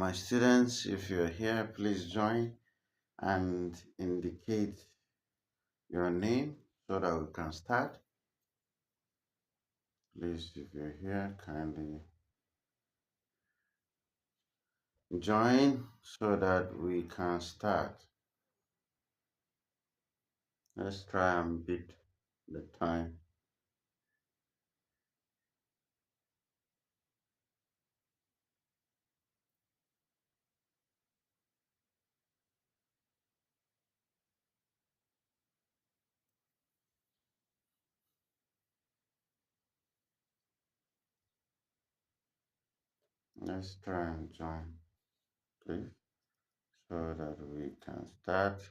My students, if you're here, please join and indicate your name so that we can start. Please, if you're here, kindly join so that we can start. Let's try and beat the time. Let's try and join, please, so that we can start.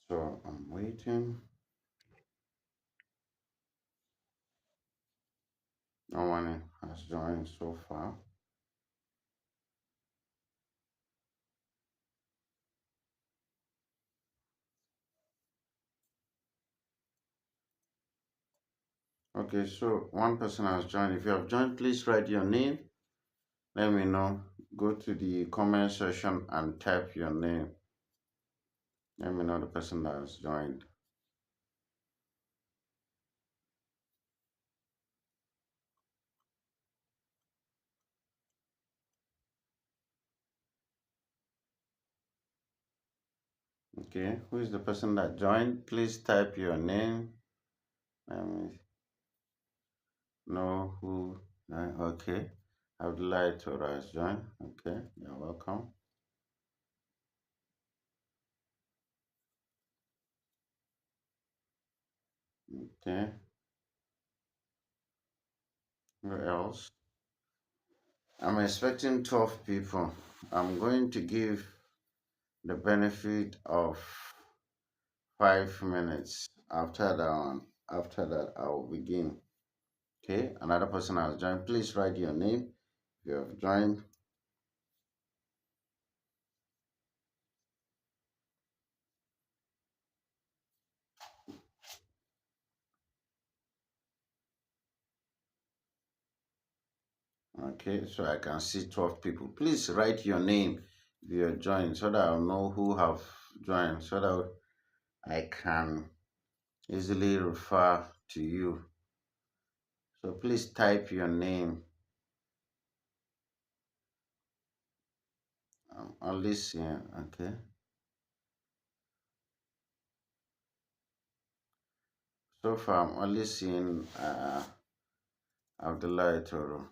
So I'm waiting. No one has joined so far. Okay, so one person has joined. If you have joined, please write your name. Let me know. Go to the comment section and type your name. Let me know the person that has joined. Okay, who is the person that joined? Please type your name. Let me know who. Okay, Abdullah Torah has joined. Okay, you're welcome. Okay, who else? I'm expecting 12 people. I'm going to give the benefit of 5 minutes. After that, I will begin. Okay, another person has joined. Please write your name if you have joined. Okay, so I can see 12 people. Please write your name if you have joined so that I'll know who have joined so that I can easily refer to you. So please type your name. I'm only seeing, okay. So far, I'm only seeing Abdullah Toro.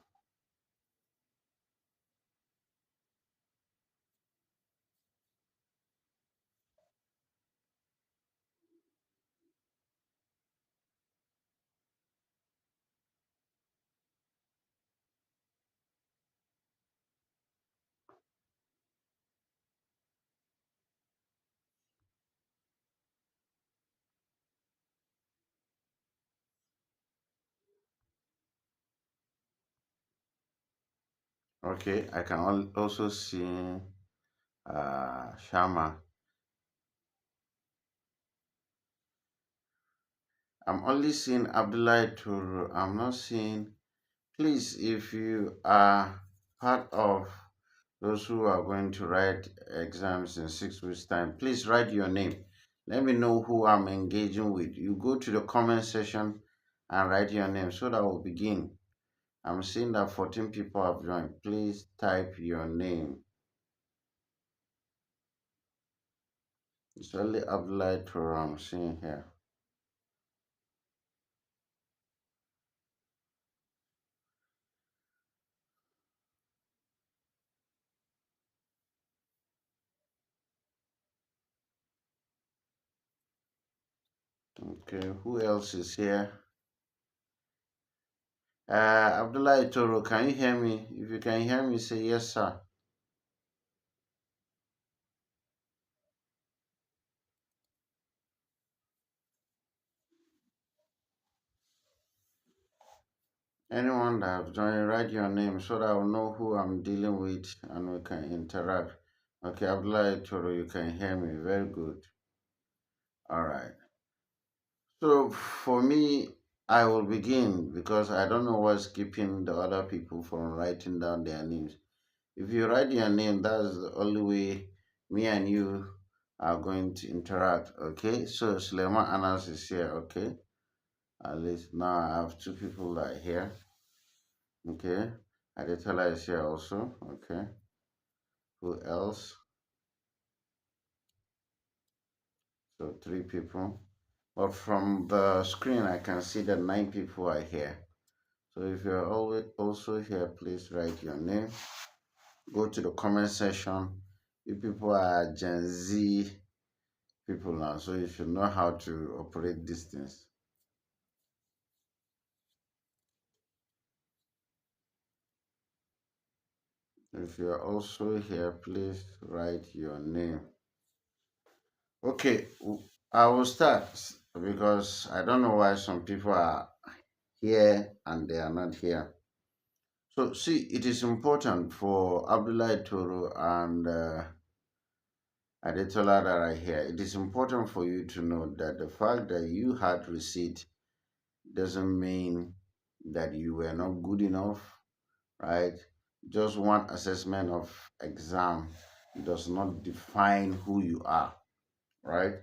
Okay, I can also see Shama. I'm only seeing Abdullah Toro. I'm not seeing. Please, if you are part of those who are going to write exams in 6 weeks' time, please write your name. Let me know who I'm engaging with. You go to the comment section and write your name so that we'll begin. I'm seeing that 14 people have joined. Please type your name. It's only Abdullah Toro I'm seeing here. Okay, who else is here? Abdullah Toro, can you hear me? If you can hear me, say yes, sir. Anyone that have joined, write your name so that I'll know who I'm dealing with and we can interact. Okay, Abdullah Toro, you can hear me. Very good. All right. So for me, I will begin because I don't know what's keeping the other people from writing down their names. If you write your name, that's the only way me and you are going to interact. Okay. So Suleiman Anas is here. Okay. At least now I have two people that are here. Okay. Adetala is here also. Okay. Who else? So three people. But from the screen, I can see that nine people are here. So if you're always also here, please write your name. Go to the comment section. You people are Gen Z people now, so you should know how to operate these things. If you're also here, please write your name. Okay, I will start because I don't know why some people are here and they are not here. So, see, it is important for Abdullah Toro and Adetola that are here. It is important for you to know that the fact that you had receipt doesn't mean that you were not good enough, right? Just one assessment of exam does not define who you are, right?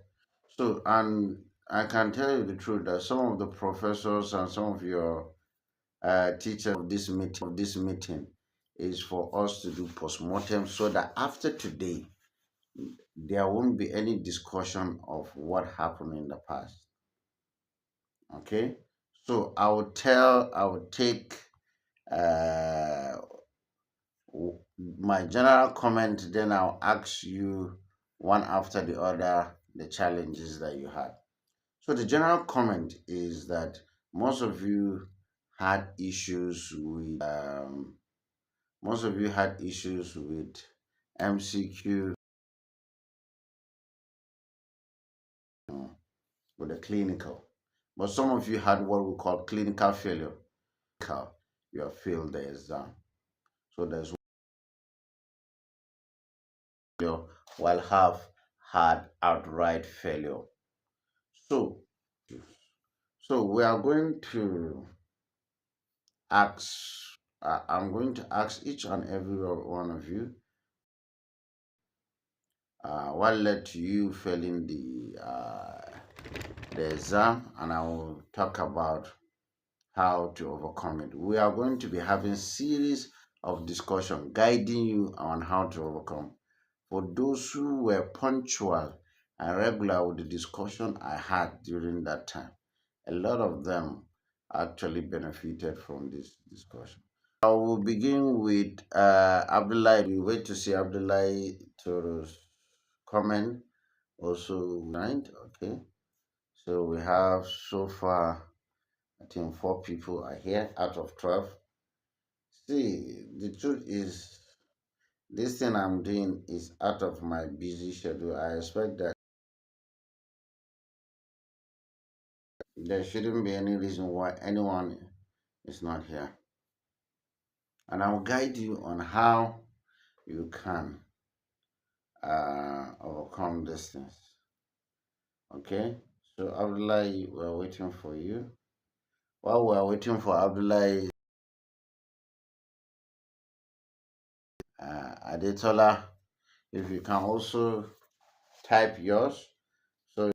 So, and I can tell you the truth that some of the professors and some of your teachers of this meeting is for us to do postmortem so that after today there won't be any discussion of what happened in the past. Okay, so I would take uh, my general comment, then I'll ask you one after the other the challenges that you had. So the general comment is that most of you had issues with most of you had issues with MCQ, with the clinical, but some of you had what we call clinical failure. You have failed the exam. So there's failure while have had outright failure. So so we are going to ask I'm going to ask each and every one of you what led to you failing the exam, and I will talk about how to overcome it. We are going to be having series of discussion guiding you on how to overcome. For those who were punctual and regular with the discussion I had during that time, a lot of them actually benefited from this discussion. I will begin with Abdullah. We wait to see Abdullah Toro's comment. Also, ninth. Okay. So we have so far, I think, four people are here out of 12. See, the truth is, this thing I'm doing is out of my busy schedule. I expect that there shouldn't be any reason why anyone is not here. And I'll guide you on how you can overcome these things. Okay? So, Abdullah, we're waiting for you. While we're waiting for Abdullah, Adetola, if you can also type yours. So,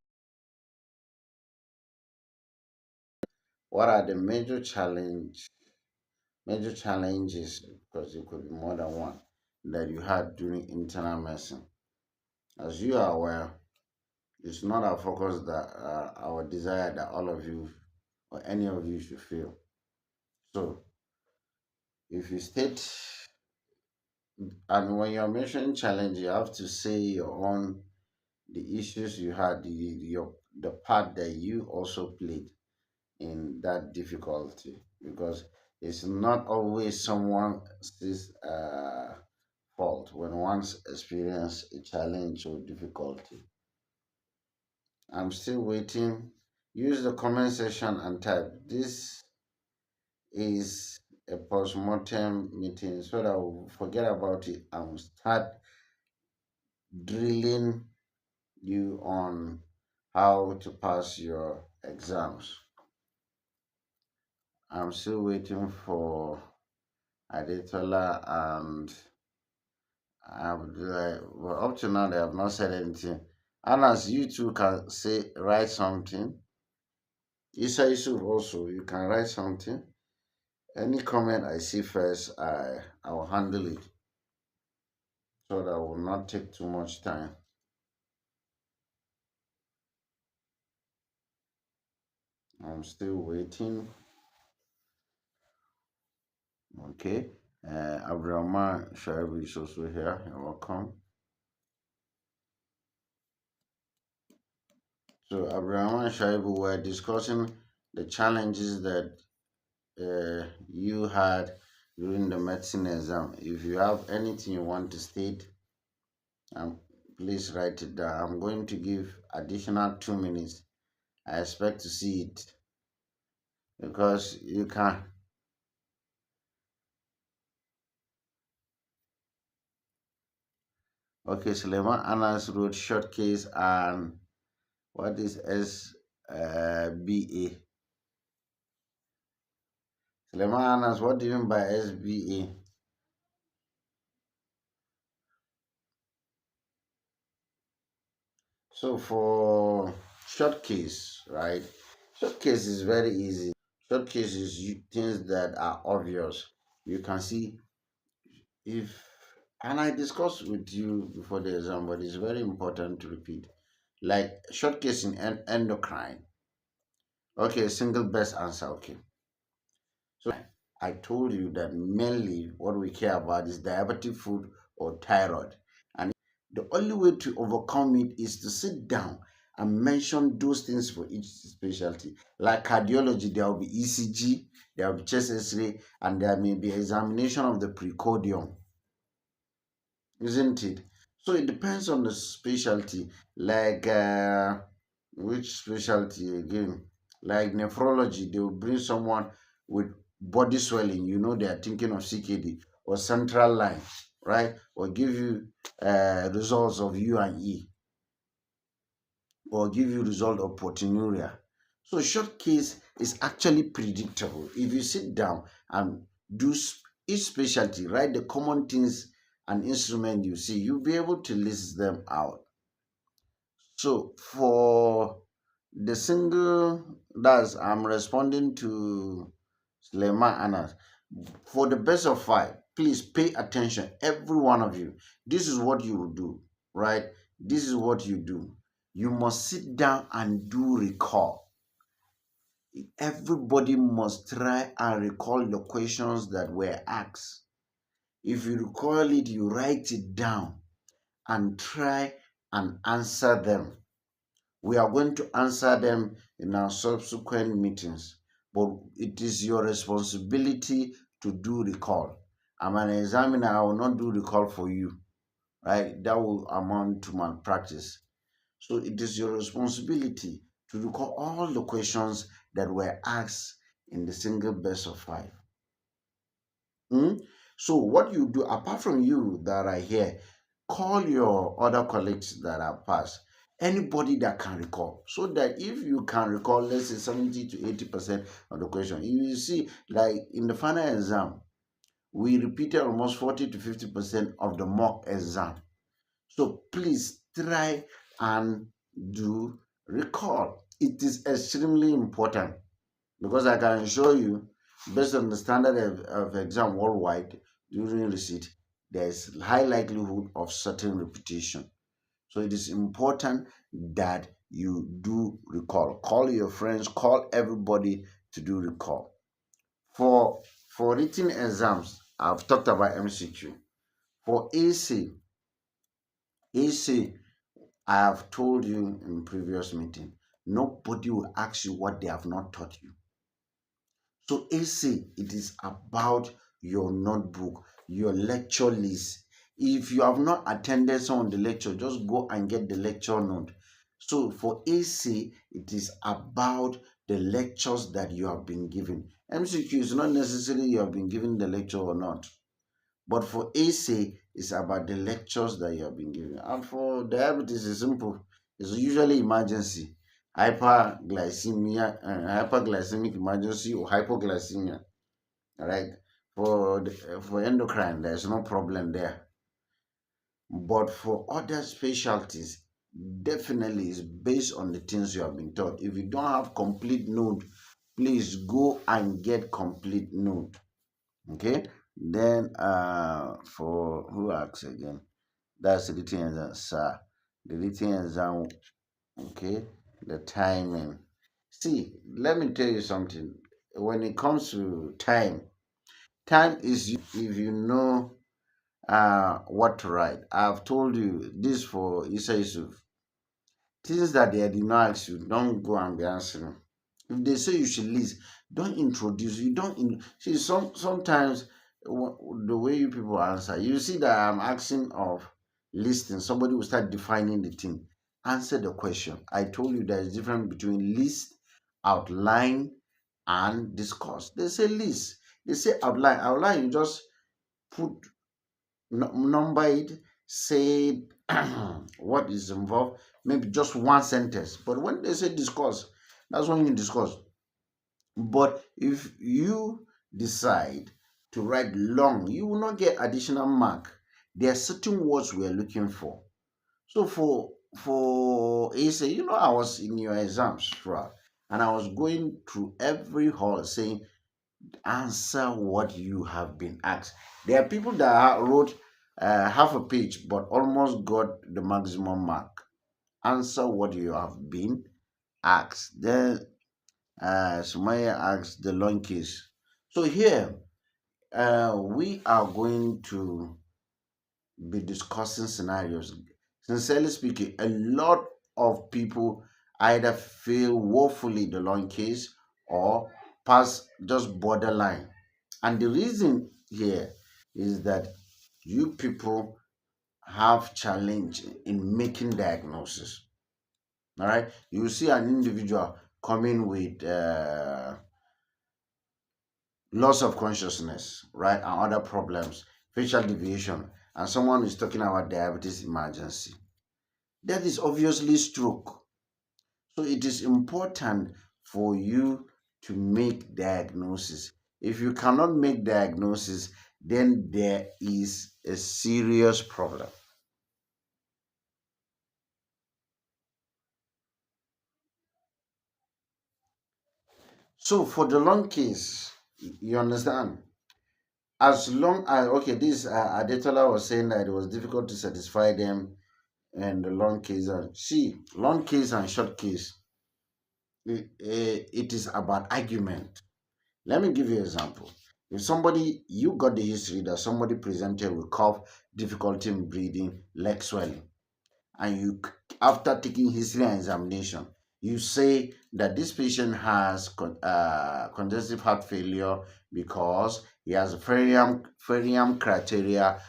what are the major challenges, because it could be more than one, that you had during internal medicine? As you are aware, it's not our focus that our desire that all of you or any of you should fail. So, if you state, and when you're mentioning challenge, you have to say your own, the issues you had, the part that you also played in that difficulty, because it's not always someone's fault when one's experience a challenge or difficulty. I'm still waiting. Use the comment section and type. This is a post-mortem meeting so that we'll forget about it and start drilling you on how to pass your exams. I'm still waiting for Adetola and Abdullah. Well, up to now, they have not said anything. Anas, you too can say, write something. Isa Yusuf also, you can write something. Any comment I see first, I will handle it so that will not take too much time. I'm still waiting. Okay. Abdurrahman Shaibu is also here. You're welcome. So, Abdurrahman Shaibu, we're discussing the challenges that you had during the medicine exam. If you have anything you want to state, um, please write it down. I'm going to give additional 2 minutes. I expect to see it because you can. Okay, Suleiman Anas wrote short case and what is SBA? Suleiman Anas, what do you mean by SBA? So for short case, right? Short case is very easy. Short case is things that are obvious. You can see if, and I discussed with you before the exam, but it's very important to repeat. Like short case in endocrine. Okay, single best answer. Okay. So I told you that mainly what we care about is diabetic food or thyroid. And the only way to overcome it is to sit down and mention those things for each specialty. Like cardiology, there will be ECG, there will be chest X-ray, and there may be examination of the precordium, isn't it? So it depends on the specialty. Like which specialty again? Like nephrology, they will bring someone with body swelling. You know they are thinking of CKD or central line, right? Or give you results of U&E or give you result of proteinuria. So short case is actually predictable. If you sit down and do each specialty, write the common things and instrument you see, you'll be able to list them out. So for the single, that's I'm responding to Suleiman Anas. For the best of five, please pay attention, every one of you. This is what you will do, right? This is what you do. You must sit down and do recall. Everybody must try and recall the questions that were asked. If you recall it, you write it down and try and answer them. We are going to answer them in our subsequent meetings, but it is your responsibility to do recall. I'm an examiner, I will not do recall for you, right? That will amount to malpractice. So it is your responsibility to recall all the questions that were asked in the single best of five. Hmm? So what you do, apart from you that are here, call your other colleagues that are past, anybody that can recall, so that if you can recall, let's say 70 to 80% of the question, you will see, like in the final exam, we repeated almost 40 to 50% of the mock exam. So please try and do recall. It is extremely important because I can show you, based on the standard of exam worldwide during receipt, there's high likelihood of certain repetition. So it is important that you do recall. Call your friends, call everybody to do recall. For written exams, I've talked about MCQ. For AC, I have told you in previous meeting, nobody will ask you what they have not taught you. So essay, it is about your notebook, your lecture list. If you have not attended some of the lecture, just go and get the lecture note. So for essay, it is about the lectures that you have been given. MCQ is not necessarily you have been given the lecture or not, but for essay, it's about the lectures that you have been given. And for diabetes, it's simple. It's usually emergency, hyperglycemic emergency or hypoglycemia. All right. For endocrine, there's no problem there. But for other specialties, definitely is based on the things you have been taught. If you don't have complete node, please go and get complete node. Okay. Then for who asks again? That's the written exam, sir. The written exam, okay. The timing. See, let me tell you something. When it comes to time is if you know what to write. I've told you this for Isa Yusuf. Things that they did not ask you, don't go and be answering. If they say you should list, don't introduce. You don't see sometimes the way you people answer, you see that I'm asking of listing. Somebody will start defining the thing. Answer the question. I told you there is difference between list, outline, and discuss. They say list. They say outline. Outline, you just put number it, say what is involved, maybe just one sentence. But when they say discuss, that's when you discuss. But if you decide to write long, you will not get additional mark. There are certain words we are looking for. So for essay, I was in your exams, right? And I was going through every hall saying, answer what you have been asked. There are people that wrote half a page but almost got the maximum mark. Answer what you have been asked. Then Sumaya asked the long case. So here we are going to be discussing scenarios. Sincerely speaking, a lot of people either fail woefully the long case or pass just borderline. And the reason here is that you people have challenge in making diagnosis. All right, you see an individual coming with loss of consciousness, right, and other problems, facial deviation, and someone is talking about diabetes emergency. That is obviously stroke. So it is important for you to make diagnosis. If you cannot make diagnosis, then there is a serious problem. So for the long case, you understand? As long as okay, this Adetola was saying that it was difficult to satisfy them and the long case and see long case and short case. It is about argument. Let me give you an example. If somebody, you got the history that somebody presented with cough, difficulty in breathing, leg swelling, and after taking history and examination, you say that this patient has congestive heart failure because he has Ferrium criteria,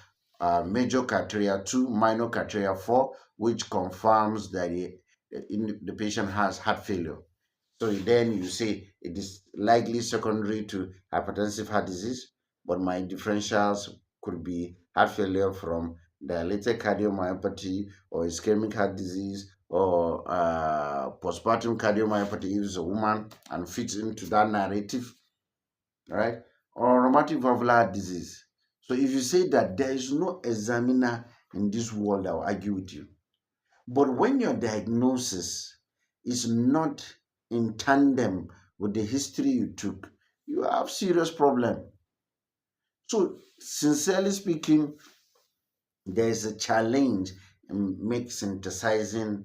major criteria 2, minor criteria 4, which confirms that the patient has heart failure. So then you say it is likely secondary to hypertensive heart disease, but my differentials could be heart failure from dilated cardiomyopathy or ischemic heart disease or postpartum cardiomyopathy if it's a woman and fits into that narrative, right? Or rheumatic valvular heart disease. So if you say that there is no examiner in this world that will argue with you, but when your diagnosis is not in tandem with the history you took, you have serious problem. So sincerely speaking, there is a challenge in synthesizing,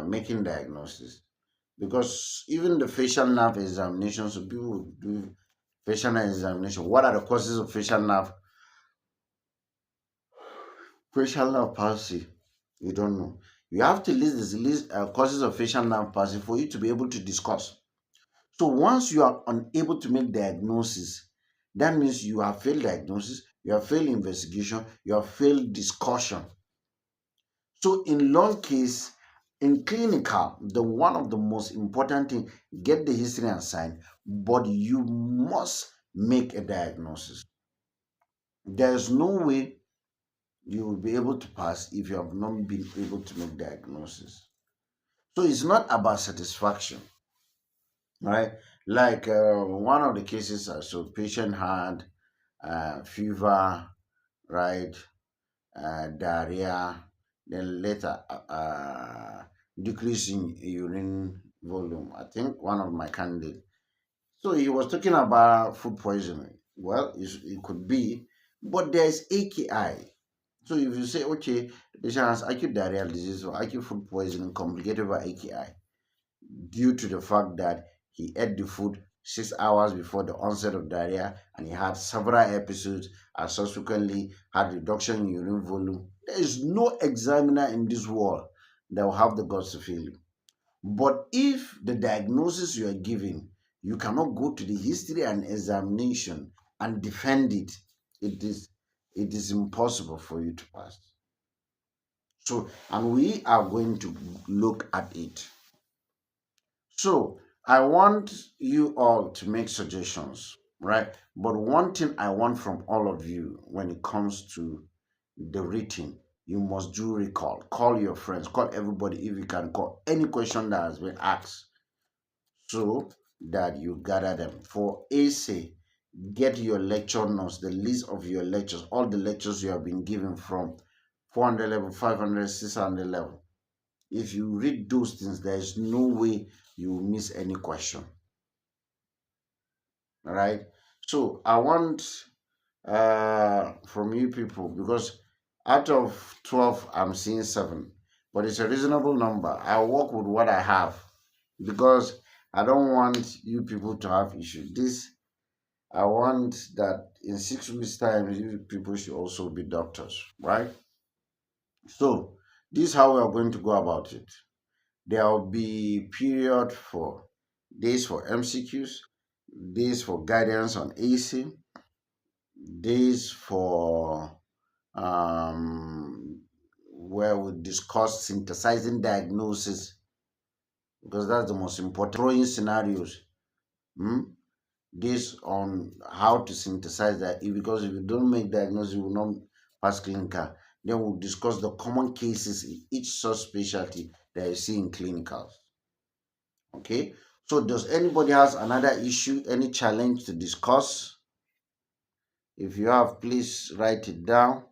making diagnosis. Because even the facial nerve examination, so people do facial nerve examination. What are the causes of facial nerve palsy? You don't know. You have to list this list causes of facial nerve palsy for you to be able to discuss. So once you are unable to make diagnosis, that means you have failed diagnosis, you have failed investigation, you have failed discussion. So in long case, In clinical, the one of the most important thing, get the history and sign, but you must make a diagnosis. There's no way you will be able to pass if you have not been able to make diagnosis. So it's not about satisfaction, right? Like one of the cases I saw, patient had fever, right? Diarrhea, then later decrease in urine volume. I think one of my candidates. So he was talking about food poisoning. Well, it could be, but there's AKI. So if you say, okay, the patient has acute diarrheal disease or acute food poisoning complicated by AKI due to the fact that he ate the food 6 hours before the onset of diarrhea and he had several episodes and subsequently had reduction in urine volume. There is no examiner in this world that will have the guts to fail you. But if the diagnosis you are giving, you cannot go to the history and examination and defend it, it is impossible for you to pass. So, and we are going to look at it. So, I want you all to make suggestions, right? But one thing I want from all of you when it comes to the written, you must do recall. Call your friends, call everybody if you can, call any question that has been asked so that you gather them. For essay, get your lecture notes, the list of your lectures, all the lectures you have been given from 400 level, 500, 600 level. If you read those things, there is no way you will miss any question. All right. So I want from you people, because out of 12, I'm seeing 7, but it's a reasonable number. I work with what I have because I don't want you people to have issues. This I want that in 6 weeks' time, you people should also be doctors, right? So this is how we are going to go about it. There will be period for days for MCQs, days for guidance on AC, days for where we discuss synthesizing diagnosis because that's the most important. Throwing scenarios. Hmm? This on how to synthesize that because if you don't make diagnosis, you will not pass clinical. Then we'll discuss the common cases in each subspecialty that you see in clinicals. Okay. So does anybody has another issue, any challenge to discuss? If you have, please write it down.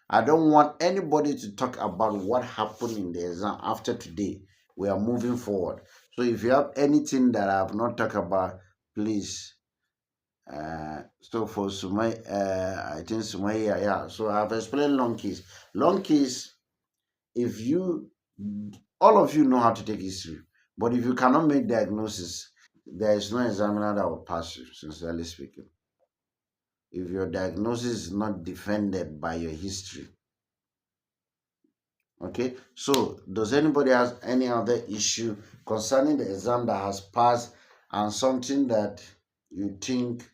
I don't want anybody to talk about what happened in the exam after today. We are moving forward. So if you have anything that I have not talked about, please. So for Sumay, I think Sumaya, yeah. So I've explained long case. Long case, if you, all of you know how to take history, but if you cannot make diagnosis, there is no examiner that will pass you, sincerely speaking. If your diagnosis is not defended by your history. Okay, so does anybody has any other issue concerning the exam that has passed and something that you think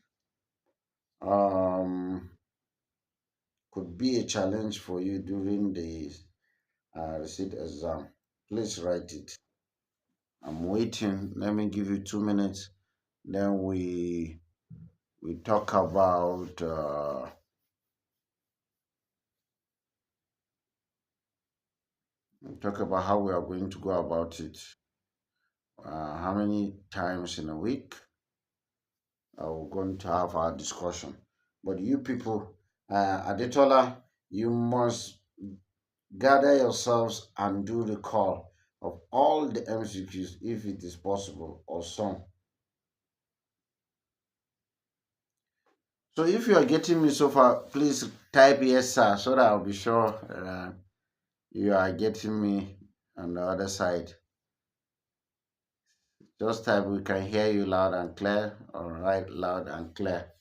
um could be a challenge for you during the receipt exam? Please write it. I'm waiting. Let me give you 2 minutes. Then we talk about how we are going to go about it. How many times in a week we're going to have our discussion. But you people, Adetola, you must gather yourselves and do the call of all the MCQs if it is possible or some. So if you are getting me so far, please type yes, sir, so that I'll be sure you are getting me on the other side. Just type we can hear you loud and clear. All right, loud and clear.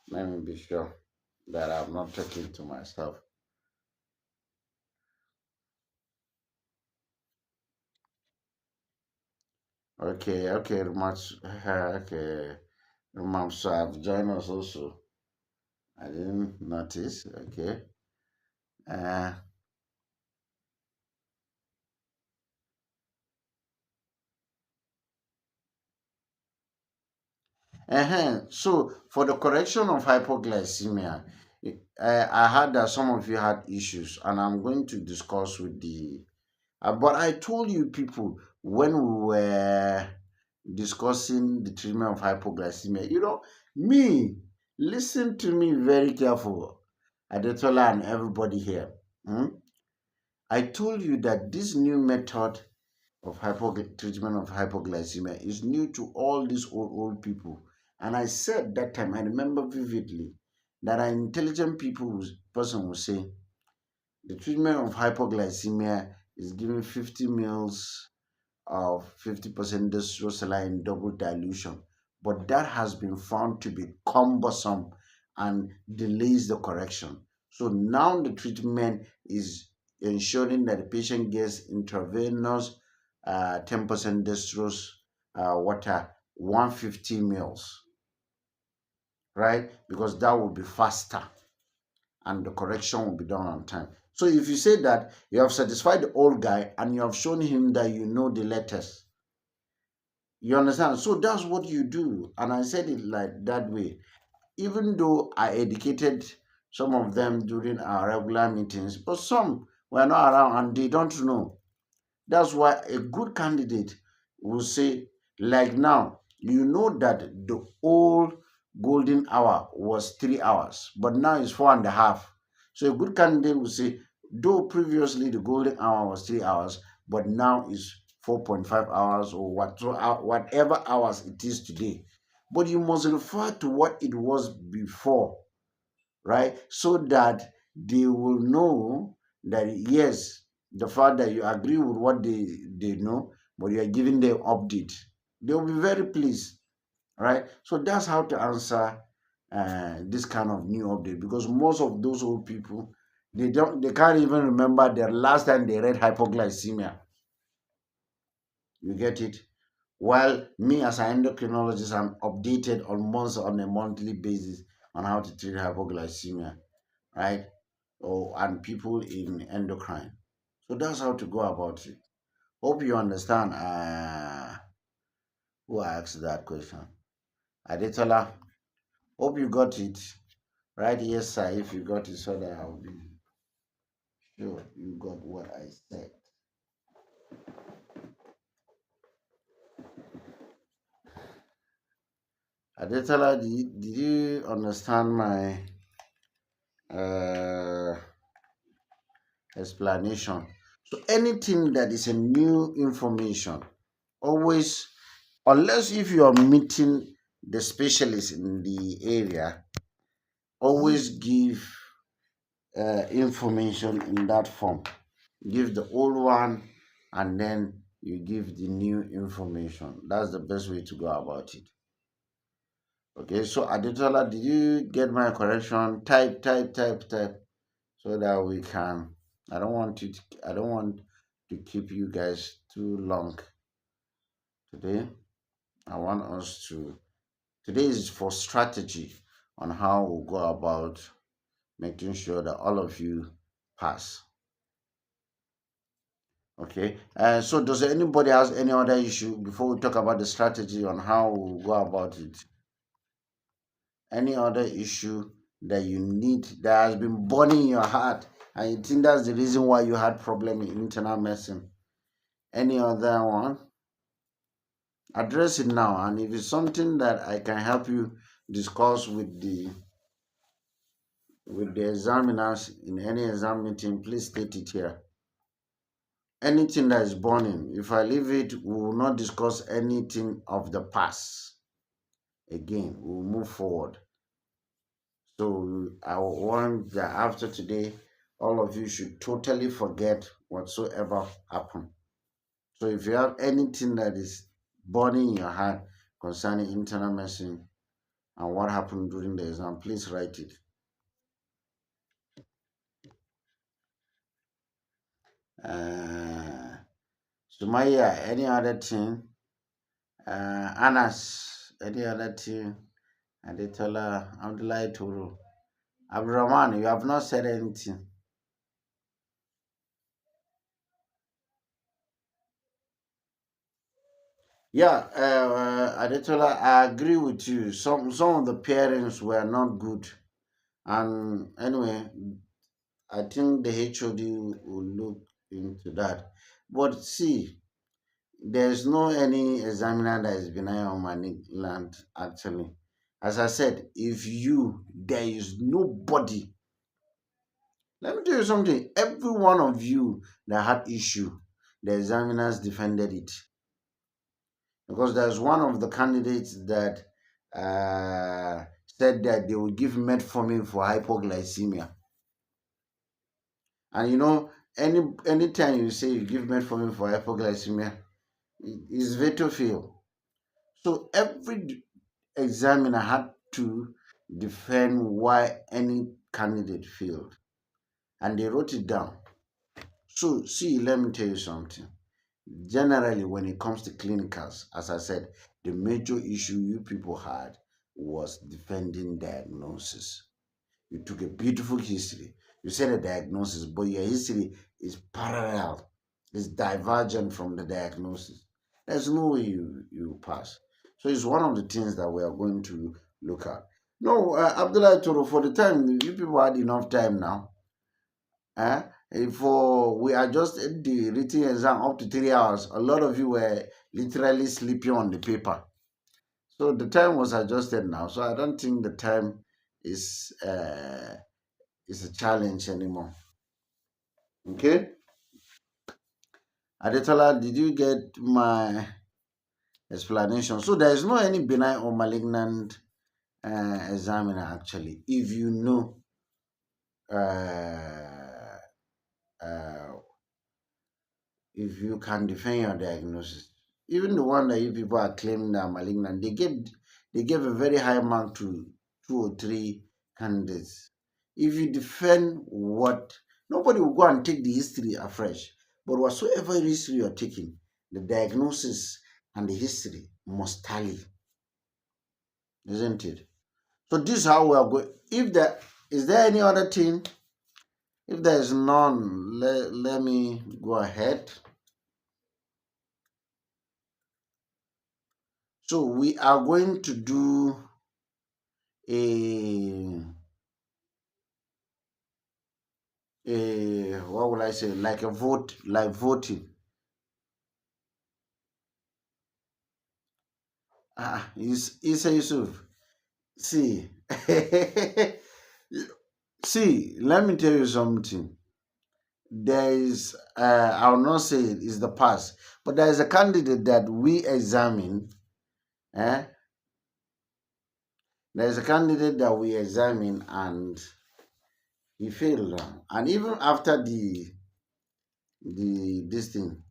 Let me be sure that I'm not talking to myself. Okay, okay, much. Okay, Mom, so I've joined us also. I didn't notice. Okay. Uh, So for the correction of hypoglycemia, I heard that some of you had issues, and I'm going to discuss with the. But I told you people when we were discussing the treatment of hypoglycemia, me, listen to me very careful, Adetola and everybody here. Hmm? I told you that this new method of treatment of hypoglycemia is new to all these old people. And I said that time, I remember vividly, that an intelligent person will say the treatment of hypoglycemia is giving 50 mils of 50% dextrose in double dilution. But that has been found to be cumbersome and delays the correction. So now the treatment is ensuring that the patient gets intravenous 10% dextrose water, 150 mils, right? Because that will be faster and the correction will be done on time. So if you say that you have satisfied the old guy and you have shown him that you know the letters, you understand? So that's what you do. And I said it like that way. Even though I educated some of them during our regular meetings, but some were not around and they don't know. That's why a good candidate will say, like now, you know that the old golden hour was 3 hours, but now it's 4.5. So a good candidate will say, though previously the golden hour was 3 hours, but now it's 4.5 hours or whatever hours it is today. But you must refer to what it was before, right? So that they will know that yes, the fact that you agree with what they know, but you are giving them update, they will be very pleased, right? So that's how to answer this kind of new update, because most of those old people, they can't even remember their last time they read hypoglycemia. You get it? While me as an endocrinologist, I'm updated almost on a monthly basis on how to treat hypoglycemia, right? And people in endocrine. So that's how to go about it. Hope you understand who asked that question. Adetola, hope you got it. Right? Yes, sir. If you got it, so that I'll be sure you got what I said. Adetola, did you understand my uh, explanation? So anything that is a new information, always, unless if you are meeting the specialist in the area, always give information in that form. Give the old one and then you give the new information. That's the best way to go about it. Okay, so Aditola, did you get my correction? Type, so that we can. I don't want to keep you guys too long today. I want us to. Today is for strategy on how we go about making sure that all of you pass. Okay. So does anybody has any other issue before we talk about the strategy on how we go about it? Any other issue that you need that has been burning in your heart and you think that's the reason why you had problem in internal medicine? Any other one? Address it now, and if it's something that I can help you discuss with the examiners in any exam meeting, please state it here. Anything that is burning, if I leave it, we will not discuss anything of the past again. We will move forward. So I want that after today, all of you should totally forget whatsoever happened. So if you have anything that is burning in your heart concerning internal medicine and what happened during the exam, please write it. Uh, Sumaya, any other thing? Anas, any other thing? Adetola, Abdullah Turu. Abdurrahman, you have not said anything. Yeah, Adetola, I agree with you. Some of the parents were not good, and anyway, I think the HOD will look into that. But see, there's no any examiner that is benign on my land actually. As I said, if you there is nobody. Let me tell you something. Every one of you that had issue, the examiners defended it because there's one of the candidates that said that they will give metformin for hypoglycemia. And anytime you say you give metformin for hypoglycemia, it's veto fail. So every examiner had to defend why any candidate failed, and they wrote it down. So see, let me tell you something. Generally, when it comes to clinicals, as I said, the major issue you people had was defending diagnosis. You took a beautiful history. You said a diagnosis, but your history is parallel, is divergent from the diagnosis. There's no way you pass. So it's one of the things that we are going to look at. No, Abdullah Toro, for the time, you people had enough time now. Eh? For we adjusted the written exam up to 3 hours. A lot of you were literally sleeping on the paper. So the time was adjusted now. So I don't think the time is is a challenge anymore. Okay, Adetola, did you get my explanation? So there is no any benign or malignant examiner actually. If you know, uh, uh, if you can defend your diagnosis, even the one that you people are claiming are malignant, they gave a very high mark to 2 or 3 candidates. If you defend what, nobody will go and take the history afresh. But whatsoever history you're taking, the diagnosis and the history must tally, isn't it? So this is how we are going. If there is there any other thing, if there is none, let me go ahead. So we are going to do a what will I say, like a vote, like voting. Isa Yusuf, see, see, let me tell you something. There is, I will not say it is the past, but there is a candidate that we examine. Eh? There is a candidate that we examine, and he failed. And even after the this thing,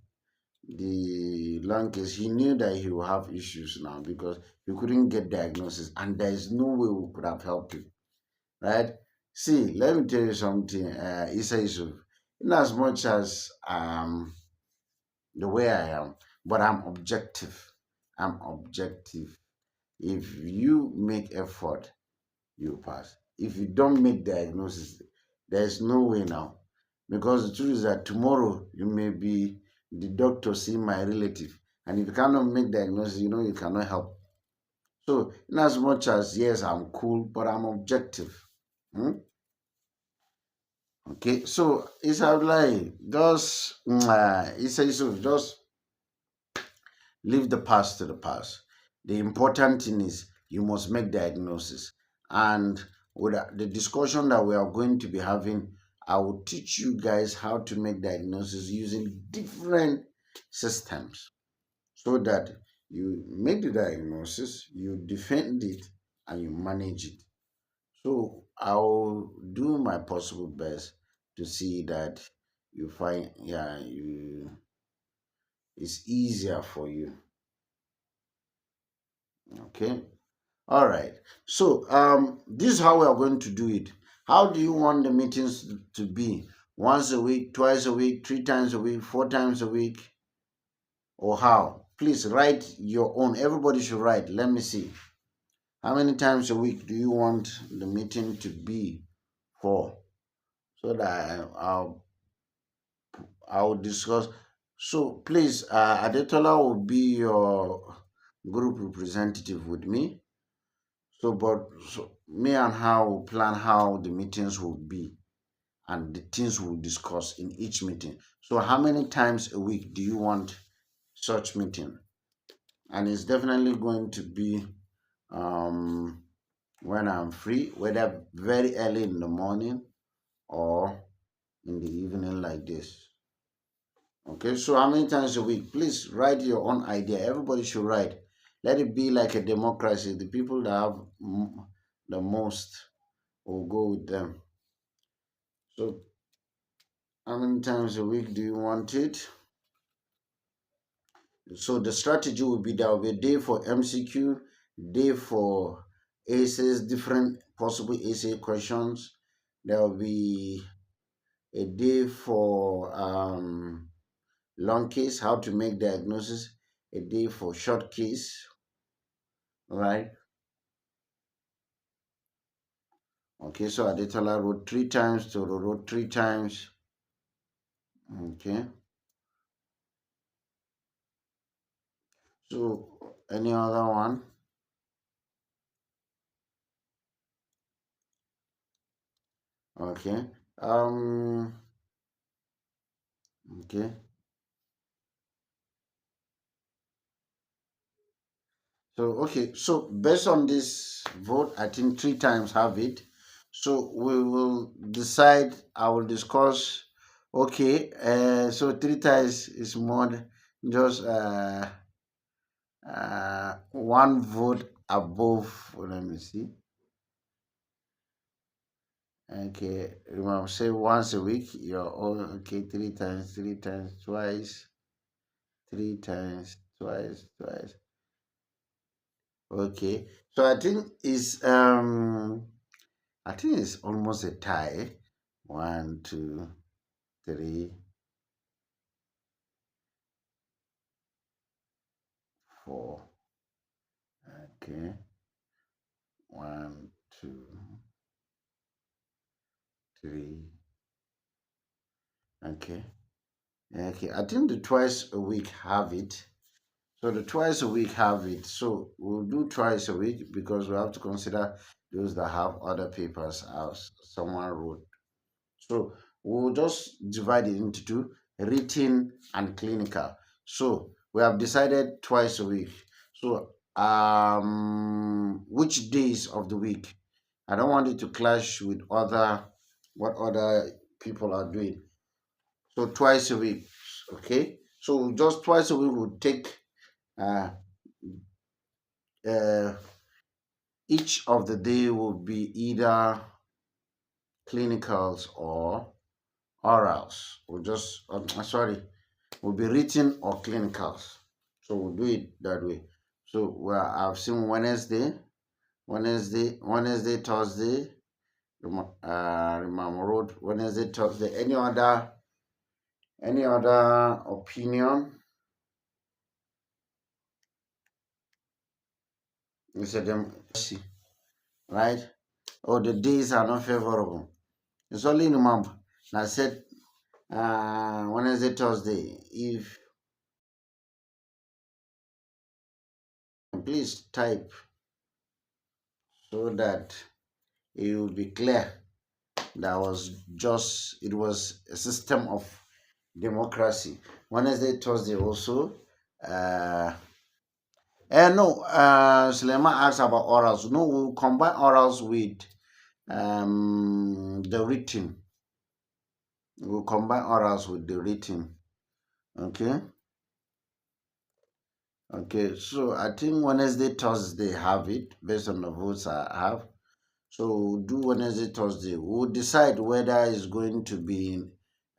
the lung case, he knew that he will have issues now because he couldn't get diagnosis, and there is no way we could have helped him, right? See, let me tell you something, Isa Yusuf. In as much as the way I am, but I'm objective. I'm objective. If you make effort, you pass. If you don't make diagnosis, there's no way now. Because the truth is that tomorrow you may be the doctor seeing my relative. And if you cannot make diagnosis, you cannot help. So in as much as yes, I'm cool, but I'm objective. Hmm? Okay, so it's like just just leave the past to the past. The important thing is you must make diagnosis. And with the discussion that we are going to be having, I will teach you guys how to make diagnosis using different systems so that you make the diagnosis, you defend it, and you manage it. So I'll do my possible best to see that you find, yeah, it's easier for you. Okay. All right. So this is how we are going to do it. How do you want the meetings to be? Once a week, twice a week, 3 times a week, 4 times a week, or how? Please write your own. Everybody should write. Let me see. How many times a week do you want the meeting to be for? So that I'll discuss. So please, Adetola will be your group representative with me. So me and her will plan how the meetings will be and the things we'll discuss in each meeting. So how many times a week do you want such meeting? And it's definitely going to be um, when I'm free, whether very early in the morning or in the evening like this. Okay, so how many times a week? Please write your own idea. Everybody should write. Let it be like a democracy. The people that have the most will go with them. So, how many times a week do you want it? So, the strategy will be there will be a day for MCQ, day for essays, different possible essay questions. There will be a day for long case, how to make diagnosis, a day for short case, right? Okay, so Adetola wrote 3 times, Toro wrote 3 times. Okay, so any other one? Okay, um, okay. So based on this vote, I think 3 times have it. So we will decide. I will discuss. Okay, so 3 times is more than just one vote above. Let me see. Okay, remember, say once a week. You're all okay. 3 times, 3 times, twice, 3 times, twice, twice. Okay, so I think it's almost a tie. 1, 2, 3, 4. Okay, one, two, three. Okay, okay. I think the twice a week have it. So the twice a week have it. So we'll do twice a week because we have to consider those that have other papers as someone wrote. So we'll just divide it into two, written and clinical. So we have decided twice a week. So which days of the week? I don't want it to clash with what other people are doing. So twice a week. Okay. So just twice a week we'll take uh, uh, each of the day will be either clinicals or orals. Sorry, will be written or clinicals. So we'll do it that way. So I've seen Wednesday, Thursday, Remember Road, Wednesday, Thursday. Any other opinion? You said them, right? Oh, the days are not favorable. It's only remember. And I said Wednesday, Thursday. If please type so that it will be clear that it was a system of democracy. Wednesday, Thursday also. Uh, no, Suleiman asked about orals. No, we'll combine orals with the written. We'll combine orals with the written. Okay. Okay, so I think Wednesday, Thursday have it based on the votes I have. So we'll do Wednesday, Thursday. We'll decide whether it's going to be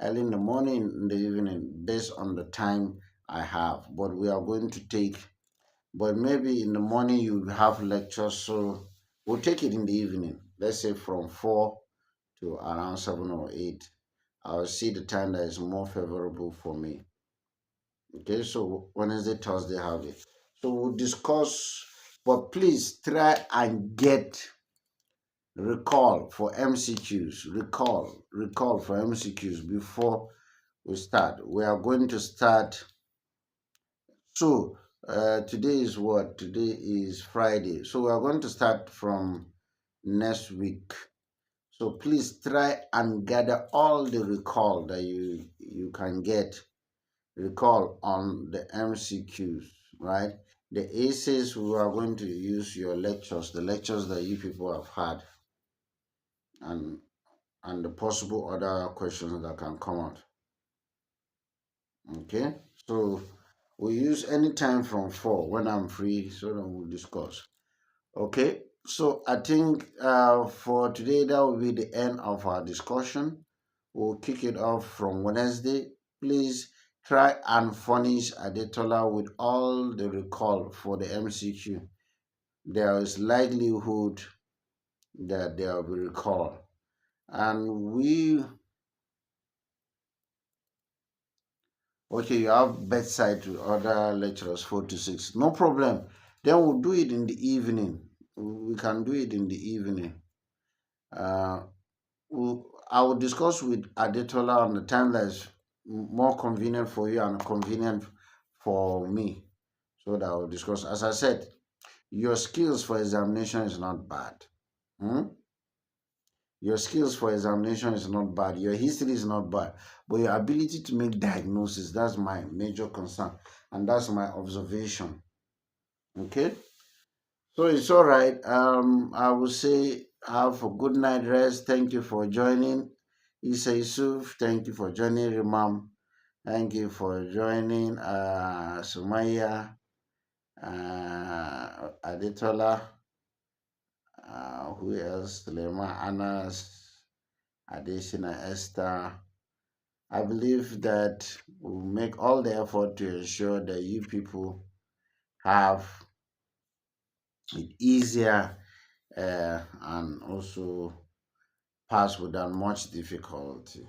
early in the morning, in the evening, based on the time I have. But we are going to take, but maybe in the morning you have lectures, so we'll take it in the evening. Let's say from 4 to around 7 or 8. I'll see the time that is more favorable for me. Okay, so Wednesday, Thursday have it. So we'll discuss, but please try and get recall for MCQs, recall for MCQs before we start. We are going to start. So, today is what? Today is Friday. So, we are going to start from next week. So, please try and gather all the recall that you can get recall on the MCQs, right? The essays, we are going to use your lectures, the lectures that you people have had, and the possible other questions that can come out. Okay, so we use any time from 4 when I'm free, so then we'll discuss. Okay, so I think for today that will be the end of our discussion. We'll kick it off from Wednesday. Please try and furnish Adetola with all the recall for the MCQ. There is likelihood that there will be recall. And okay, you have bedside to other lecturers 4 to 6. No problem. Then we'll do it in the evening. We can do it in the evening. Uh, I will discuss with Adetola on the time that is more convenient for you and convenient for me. So that I will discuss. As I said, your skills for examination is not bad. Hmm? Your skills for examination is not bad. Your history is not bad. But your ability to make diagnosis, that's my major concern. And that's my observation. Okay? So it's all right. I will say have a good night rest. Thank you for joining. Isa Yusuf, thank you for joining. Imam, thank you for joining. Sumaya, Aditola, who else? Lema Anas, Adesina Esther. I believe that we'll make all the effort to ensure that you people have it easier and also pass without much difficulty.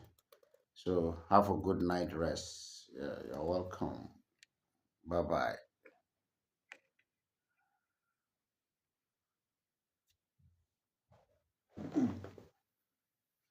So have a good night rest. Yeah, you're welcome. Bye bye.